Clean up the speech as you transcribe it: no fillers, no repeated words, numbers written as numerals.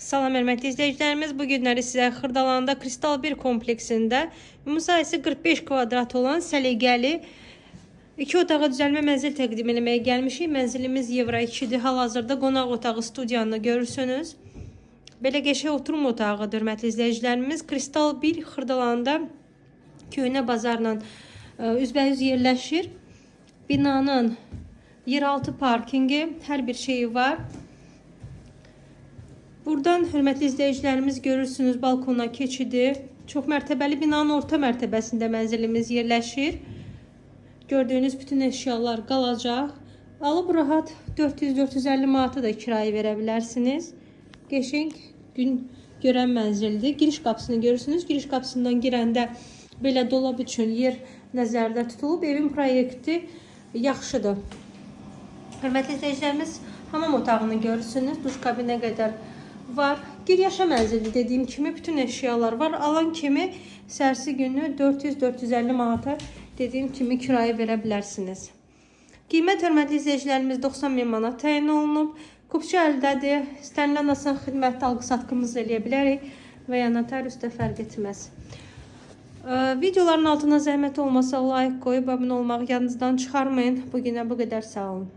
Salam hörmətli izləyicilərimiz, bu günləri sizə Xırdalanda Kristal 1 kompleksində müsahibəsi 45 kvadrat olan səliqəli 2 otağa düzəlmə mənzil təqdim etməyə gəlmişik. Mənzilimiz Evra 2-dir. Hal-hazırda qonaq otağı studiyanı görürsünüz. Belə qəşəng oturum otağıdır hörmətli izləyicilərimiz. Kristal 1 Xırdalanda köhnə bazarla üzbəüz yerləşir. Binanın yeraltı parkingi, hər bir şeyi var. Buradan hörmətli izləyicilərimiz görürsünüz balkona keçidi. Çox mərtəbəli binanın orta mərtəbəsində mənzilimiz yerləşir. Gördüyünüz bütün əşyalar qalacaq. Alıb rahat 400-450 manata da kirayə verə bilərsiniz. Qəşəng gün görən mənzildir. Giriş qapısını görürsünüz. Giriş qapısından girəndə belə dolab üçün yer nəzərdə tutulub. Evin proyekti yaxşıdır. Hörmətli izləyicilərimiz, hamam otağını görürsünüz. Duş kabinə qədər var. Giryaşa mənzili dediyim kimi bütün əşyalar var. Alan kimi sərsi günü 400-450 manata dediyim kimi kirayə verə bilərsiniz. Qiymət hörmətli izləyicilərimiz 90.000 manat təyin olunub. Kupçu əldədir. İstənilən asan xidmətdə alqı-satqımız eləyə bilərik və ya notariusda fərq etməz. Videoların altına zəhmət olmasa like qoyub abunə olmağı yadınızdan çıxarmayın. Bugünə bu qədər, sağ olun.